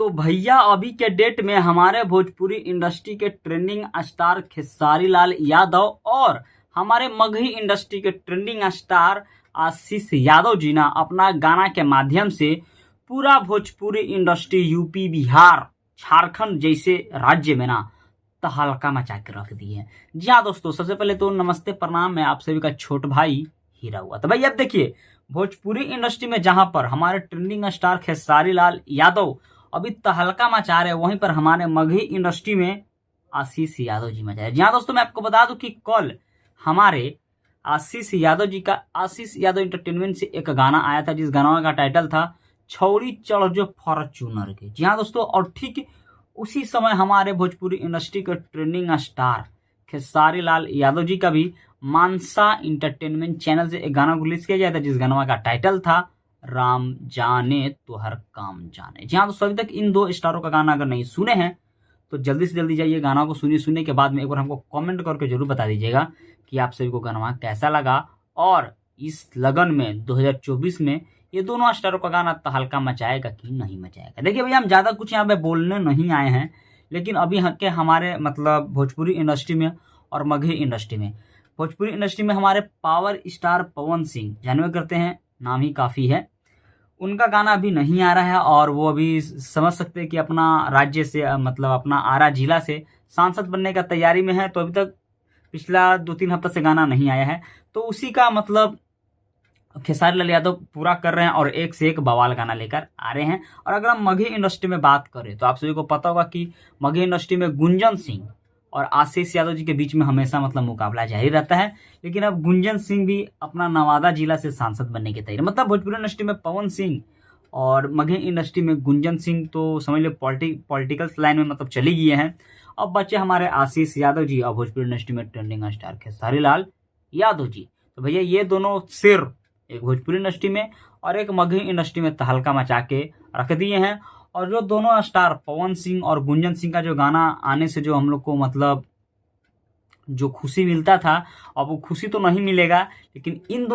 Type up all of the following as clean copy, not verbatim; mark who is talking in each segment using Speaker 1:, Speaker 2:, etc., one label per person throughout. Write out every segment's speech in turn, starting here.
Speaker 1: तो भैया अभी के डेट में हमारे भोजपुरी इंडस्ट्री के ट्रेंडिंग स्टार खेसारी लाल यादव और हमारे मगही इंडस्ट्री के ट्रेंडिंग स्टार आशीष यादव जी ना अपना गाना के माध्यम से पूरा भोजपुरी इंडस्ट्री यूपी बिहार झारखंड जैसे राज्य में ना तहलका मचा के रख दी है। जी हाँ दोस्तों, सबसे पहले तो नमस्ते प्रणाम, मैं आप सभी का छोट भाई हीरा हुआ। तो भाई अब देखिए, भोजपुरी इंडस्ट्री में जहां पर हमारे ट्रेंडिंग स्टार खेसारी लाल यादव अभी तहलका मचा रहे, वहीं पर हमारे मगही इंडस्ट्री में आशीष यादव जी मचा रहे। जी हाँ दोस्तों, मैं आपको बता दूं कि कल हमारे आशीष यादव इंटरटेनमेंट से एक गाना आया था, जिस गाना का टाइटल था छौड़ी चढ़ जो फॉर्च्यूनर के। जी हाँ दोस्तों, और ठीक उसी समय हमारे भोजपुरी इंडस्ट्री के ट्रेंडिंग स्टार खेसारी लाल यादव जी का भी मानसा इंटरटेनमेंट चैनल से एक गाना रिलीज किया गया था, जिस गाना का टाइटल था राम जाने तो हर काम जाने। जी हाँ दोस्तों, अभी तक इन दो स्टारों का गाना अगर नहीं सुने हैं तो जल्दी से जल्दी जाइए गाना को सुनिए। सुनने के बाद में एक बार हमको कमेंट करके जरूर बता दीजिएगा कि आप सभी को गाना कैसा लगा, और इस लगन में 2024 में ये दोनों स्टारों का गाना तहलका मचाएगा कि नहीं मचाएगा। देखिए भैया, हम ज़्यादा कुछ यहाँ पे बोलने नहीं आए हैं, लेकिन अभी के हमारे मतलब भोजपुरी इंडस्ट्री में और मगही इंडस्ट्री में, भोजपुरी इंडस्ट्री में हमारे पावर स्टार पवन सिंह जानवे करते हैं, नाम ही काफ़ी है, उनका गाना अभी नहीं आ रहा है। और वो अभी समझ सकते हैं कि अपना राज्य से मतलब अपना आरा जिला से सांसद बनने का तैयारी में है, तो अभी तक पिछला 2-3 हफ्ता से गाना नहीं आया है। तो उसी का मतलब खेसारी लाल यादव पूरा कर रहे हैं और एक से एक बवाल गाना लेकर आ रहे हैं। और अगर हम मगही इंडस्ट्री में बात करें तो आप सभी को पता होगा कि मगही इंडस्ट्री में गुंजन सिंह और आशीष यादव जी के बीच में हमेशा मतलब मुकाबला जारी रहता है। लेकिन अब गुंजन सिंह भी अपना नवादा जिला से सांसद बनने की तैयारी, मतलब भोजपुरी इंडस्ट्री में पवन सिंह और मगही इंडस्ट्री में गुंजन सिंह तो समझ लो पॉलिटिकल लाइन में मतलब चली गए हैं। अब बच्चे हमारे आशीष यादव जी और भोजपुरी इंडस्ट्री में ट्रेंडिंग स्टार खेसारी लाल यादव जी। तो भैया ये दोनों सिर एक भोजपुरी इंडस्ट्री में और एक मगही इंडस्ट्री में तहलका मचा के रख दिए हैं। और जो दोनों स्टार पवन सिंह और गुंजन सिंह का जो गाना आने से जो हम लोग को मतलब जो खुशी मिलता था, अब वो खुशी तो नहीं मिलेगा, लेकिन इन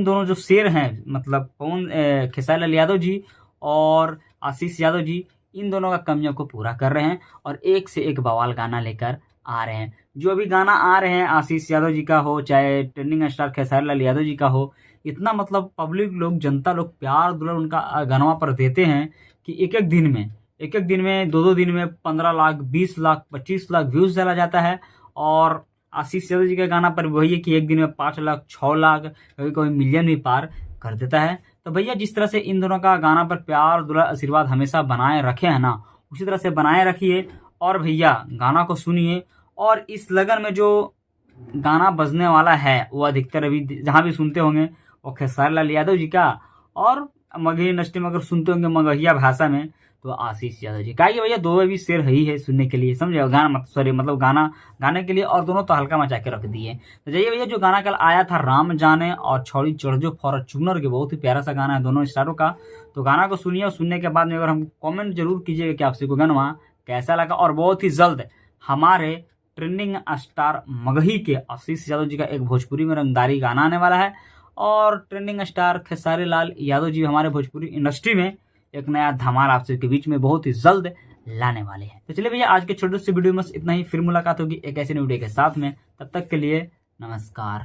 Speaker 1: दोनों जो शेर हैं मतलब पवन खेसारी लाल यादव जी और आशीष यादव जी, इन दोनों का कमियों को पूरा कर रहे हैं और एक से एक बवाल गाना लेकर आ रहे हैं। जो अभी गाना आ रहे हैं आशीष यादव जी का हो चाहे ट्रेंडिंग स्टार खेसारी लाल यादव जी का हो, इतना मतलब पब्लिक लोग, जनता लोग प्यार दुलार उनका गानवा पर देते हैं कि एक एक दिन में 2-2 दिन में 15 लाख 20 लाख 25 लाख व्यूज चला जाता है। और आशीष यादव जी के गाना पर वही है कि एक दिन में 5 लाख 6 लाख कभी कभी मिलियन भी पार कर देता है। तो भैया जिस तरह से इन दोनों का गाना पर प्यार दुलार आशीर्वाद हमेशा बनाए रखे है ना, उसी तरह से बनाए रखिए और भैया गाना को सुनिए। और इस लगन में जो गाना बजने वाला है वो अधिकतर अभी जहाँ भी सुनते होंगे वो खेसारी लाल यादव जी का, और मगही इंडस्ट्री में अगर सुनते होंगे मगहिया भाषा में तो आशीष यादव जी का। ये भैया दो भी शेर ही है सुनने के लिए, समझे, गाना मतलब गाने के लिए, और दोनों तो हल्का मचा के रख दिए। तो जाइए भैया, जो गाना कल आया था राम जाने और छौड़ी चढ़ जो फॉर्च्यूनर के, बहुत ही प्यारा सा गाना है दोनों स्टारों का। तो गाना को सुनिए और सुनने के बाद में अगर हम कॉमेंट जरूर कीजिएगा कि आपसे को गाना कैसा लगा। और बहुत ही जल्द हमारे ट्रेंडिंग स्टार मगही के आशीष यादव जी का एक भोजपुरी में रंगदारी गाना आने वाला है, और ट्रेंडिंग स्टार खेसारी लाल यादव जी हमारे भोजपुरी इंडस्ट्री में एक नया धमाल आप सबके बीच में बहुत ही जल्द लाने वाले हैं। तो चलिए भैया, आज के छोटे से वीडियो में इतना ही, फिर मुलाकात होगी एक ऐसे वीडियो के साथ में। तब तक के लिए नमस्कार।